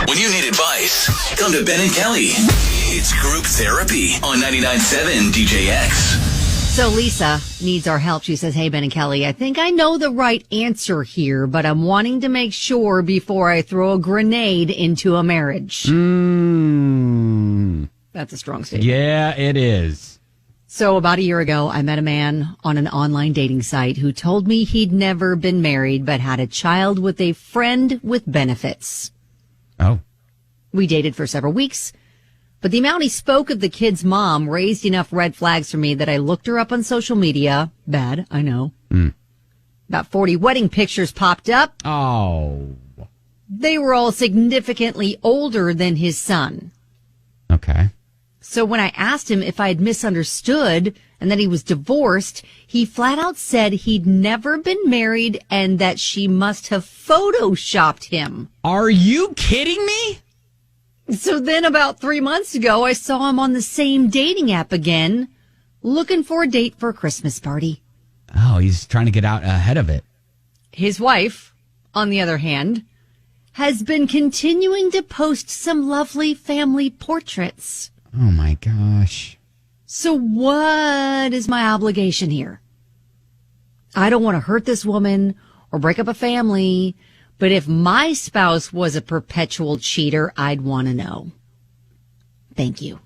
When you need advice, come to Ben and Kelly. It's group therapy on 99.7 DJX. So Lisa needs our help. She says, hey, Ben and Kelly, I think I know the right answer here, but I'm wanting to make sure before I throw a grenade into a marriage. That's a strong statement. Yeah, it is. So about a year ago, I met a man on an online dating site who told me he'd never been married, but had a child with a friend with benefits. Oh. We dated for several weeks. But the amount he spoke of the kid's mom raised enough red flags for me that I looked her up on social media. Bad, I know. About 40 wedding pictures popped up. Oh. They were all significantly older than his son. Okay. So when I asked him if I had misunderstood and that he was divorced, he flat out said he'd never been married and that she must have photoshopped him. Are you kidding me? So then about 3 months ago, I saw him on the same dating app again, looking for a date for a Christmas party. Oh, he's trying to get out ahead of it. His wife, on the other hand, has been continuing to post some lovely family portraits. Oh, my gosh. So what is my obligation here? I don't want to hurt this woman or break up a family, but if my spouse was a perpetual cheater, I'd want to know. Thank you.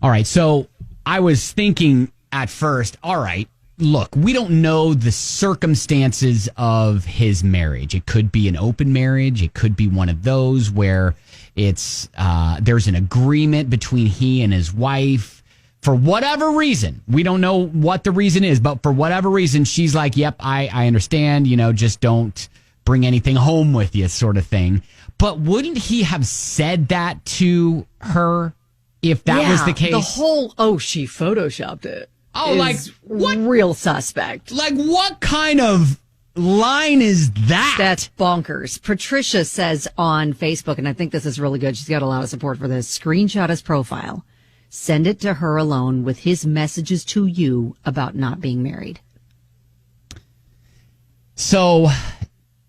All right. So I was thinking at first, all right, look, we don't know the circumstances of his marriage. It could be an open marriage. It could be one of those where it's there's an agreement between he and his wife. For whatever reason, we don't know what the reason is, but for whatever reason, she's like, yep, I understand, just don't bring anything home with you sort of thing. But wouldn't he have said that to her if that was the case? The whole, she photoshopped it. Oh, like what? Real suspect. Like what kind of line is that? That's bonkers. Patricia says on Facebook, and I think this is really good. She's got a lot of support for this. Screenshot his profile. Send it to her alone with his messages to you about not being married. So,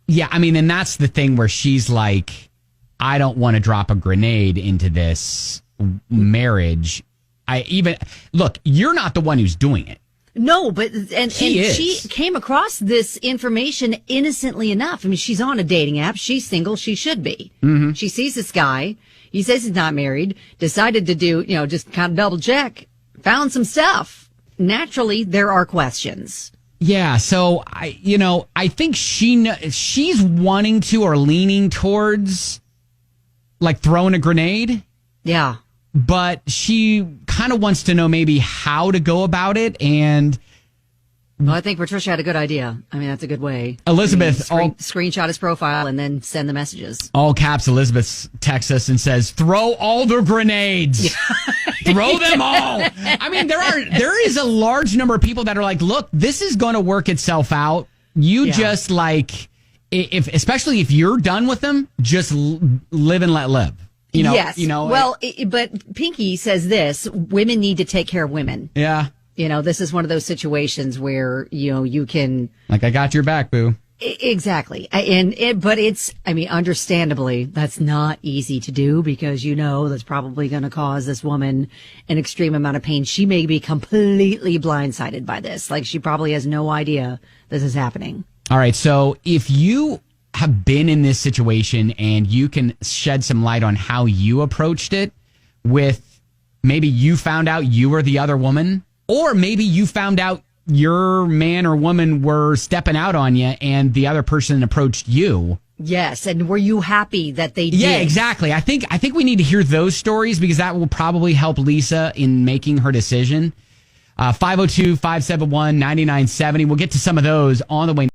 yeah, I mean, and that's the thing where she's like, I don't want to drop a grenade into this marriage. Look, you're not the one who's doing it. No, but she came across this information innocently enough. I mean, she's on a dating app. She's single. She should be. Mm-hmm. She sees this guy. He says he's not married. Decided to do, just kind of double check. Found some stuff. Naturally, there are questions. Yeah, so I think she's wanting to or leaning towards like throwing a grenade. Yeah. But she kind of wants to know maybe how to go about it. And well, I think Patricia had a good idea. I mean, that's a good way. Elizabeth, screenshot his profile and then send the messages. All caps, Elizabeth texts us and says, throw all the grenades. Throw them all. I mean, there is a large number of people that are like, look, this is going to work itself out. You just especially if you're done with them, just live and let live. Yes. Well, but Pinky says this: women need to take care of women. Yeah. This is one of those situations where you can, like, I got your back, boo. Exactly. But it's, understandably, that's not easy to do because that's probably going to cause this woman an extreme amount of pain. She may be completely blindsided by this. Like, she probably has no idea this is happening. All right. So if you have been in this situation and you can shed some light on how you approached it, with maybe you found out you were the other woman, or maybe you found out your man or woman were stepping out on you and the other person approached you. Yes. And were you happy that they did? Yeah, exactly. I think we need to hear those stories because that will probably help Lisa in making her decision. 502-571-9970. We'll get to some of those on the way.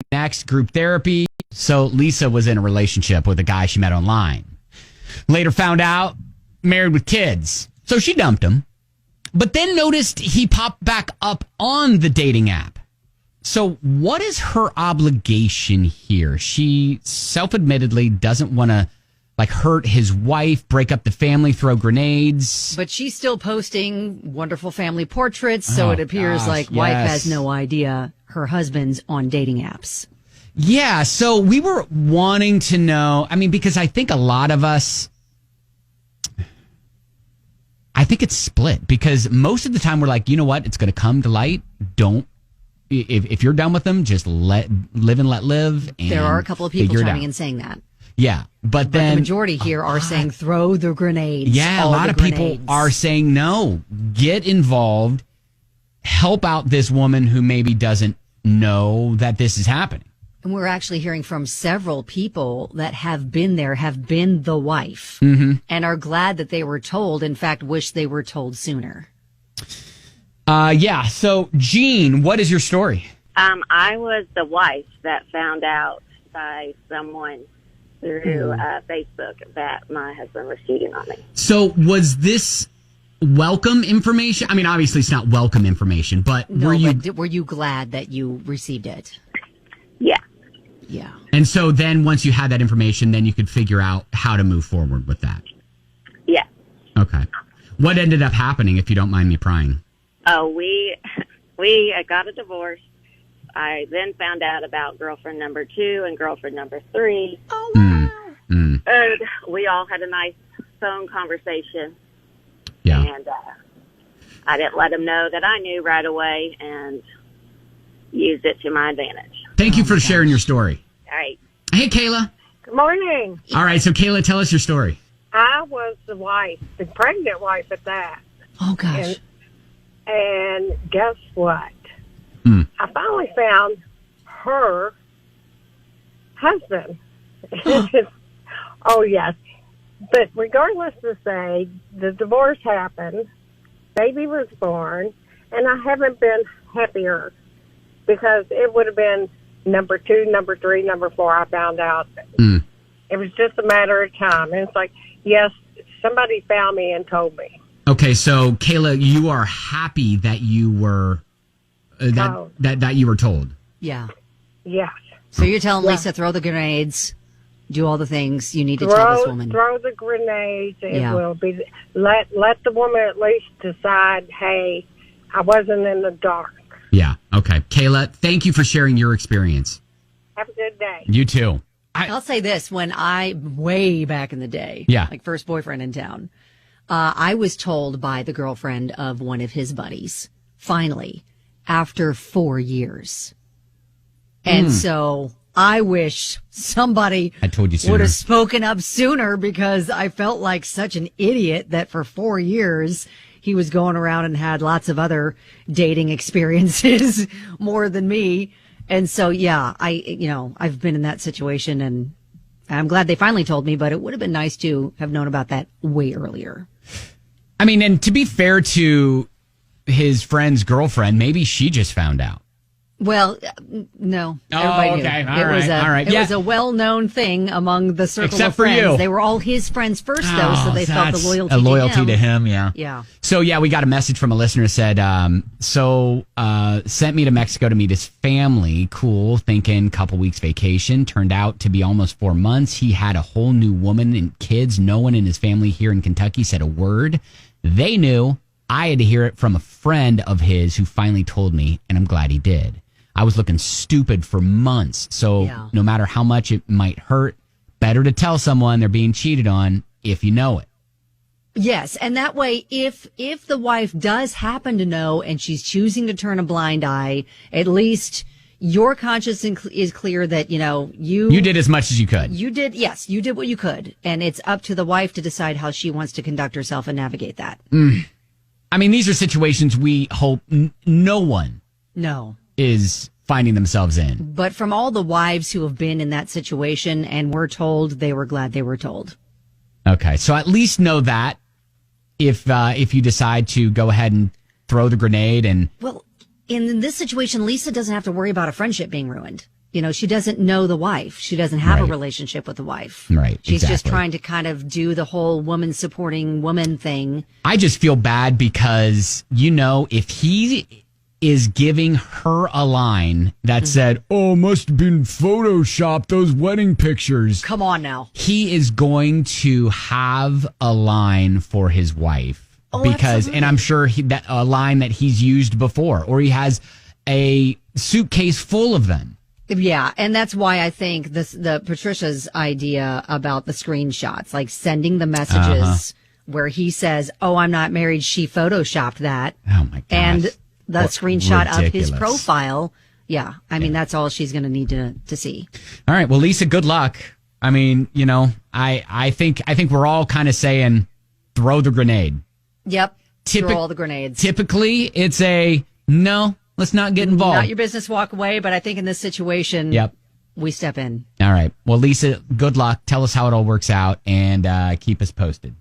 Next, group therapy. So Lisa was in a relationship with a guy she met online. Later found out married with kids. So she dumped him, but then noticed he popped back up on the dating app. So what is her obligation here? She self-admittedly doesn't want to like hurt his wife, break up the family, throw grenades. But she's still posting wonderful family portraits, so it appears like wife has no idea her husband's on dating apps. Yeah, so we were wanting to know, I mean, because I think a lot of us, I think it's split, because most of the time we're like, you know what, it's going to come to light. If you're done with them, just live and let live. And there are a couple of people chiming in saying that. Yeah, but then the majority here are saying throw the grenades. Yeah, a lot of people are saying no, get involved, help out this woman who maybe doesn't know that this is happening. And we're actually hearing from several people that have been there, have been the wife, and are glad that they were told, in fact, wish they were told sooner. Yeah, so Jean, what is your story? I was the wife that found out by someone through Facebook that my husband was cheating on me. So was this welcome information? I mean, obviously it's not welcome information, but were you glad that you received it? Yeah. Yeah. And so then once you had that information, then you could figure out how to move forward with that. Yeah. Okay. What ended up happening, if you don't mind me prying? Oh, we got a divorce. I then found out about girlfriend number 2 and girlfriend number 3. Oh, wow. And we all had a nice phone conversation. Yeah. And I didn't let him know that I knew right away and used it to my advantage. Thank you for sharing your story. All right. Hey, Kayla. Good morning. All right, so Kayla, tell us your story. I was the wife, the pregnant wife at that. Oh, gosh. And guess what? I finally found her husband. Oh, yes. But regardless to say, the divorce happened, baby was born, and I haven't been happier because it would have been number 2, number 3, number 4. I found out. It was just a matter of time. And it's like, yes, somebody found me and told me. Okay, so Kayla, you are happy that you were that you were told. Yeah. Yes. So you're telling Lisa, throw the grenades, do all the things you need to tell this woman. Throw the grenades. It will be let the woman at least decide. Hey, I wasn't in the dark. Yeah. Okay, Kayla, thank you for sharing your experience. Have a good day. You too. I'll say this: when way back in the day, like first boyfriend in town, I was told by the girlfriend of one of his buddies, finally, after 4 years. And so I wish somebody would have spoken up sooner, because I felt like such an idiot that for 4 years he was going around and had lots of other dating experiences more than me. And so, yeah, I've been in that situation, and I'm glad they finally told me, but it would have been nice to have known about that way earlier. I mean, and to be fair to his friend's girlfriend, maybe she just found out. Well, no. Oh, everybody okay. knew. All right. It was a well-known thing among the circle Except of friends. for you. They were all his friends first, though, so they felt the loyalty to him. Yeah. Yeah. So, yeah, we got a message from a listener who said, sent me to Mexico to meet his family. Cool. Thinking couple weeks vacation. Turned out to be almost 4 months. He had a whole new woman and kids. No one in his family here in Kentucky said a word. They knew. I had to hear it from a friend of his who finally told me, and I'm glad he did. I was looking stupid for months. So no matter how much it might hurt, better to tell someone they're being cheated on if you know it. Yes, and that way, if the wife does happen to know and she's choosing to turn a blind eye, at least your conscience is clear that, you did as much as you could. You did what you could. And it's up to the wife to decide how she wants to conduct herself and navigate that. I mean, these are situations we hope no one is finding themselves in. But from all the wives who have been in that situation and were told, they were glad they were told. Okay, so at least know that if you decide to go ahead and throw the grenade and... Well, in this situation, Lisa doesn't have to worry about a friendship being ruined. She doesn't know the wife. She doesn't have a relationship with the wife. Right, She's just trying to kind of do the whole woman supporting woman thing. I just feel bad because, if he is giving her a line that said, "Oh, must have been photoshopped, those wedding pictures." Come on now. He is going to have a line for his wife because, absolutely. and I'm sure that a line that he's used before, or he has a suitcase full of them. Yeah, and that's why I think the Patricia's idea about the screenshots, like sending the messages where he says, "Oh, I'm not married. She photoshopped that." Oh my gosh. And the screenshot ridiculous. of his profile. Yeah, I mean that's all she's going to need to see. All right, well, Lisa, good luck. I mean, you know, I think we're all kind of saying throw the grenade. Yep. Throw all the grenades. Typically, it's a no. Let's not get involved. Not your business, walk away. But I think in this situation, we step in. All right. Well, Lisa, good luck. Tell us how it all works out and keep us posted.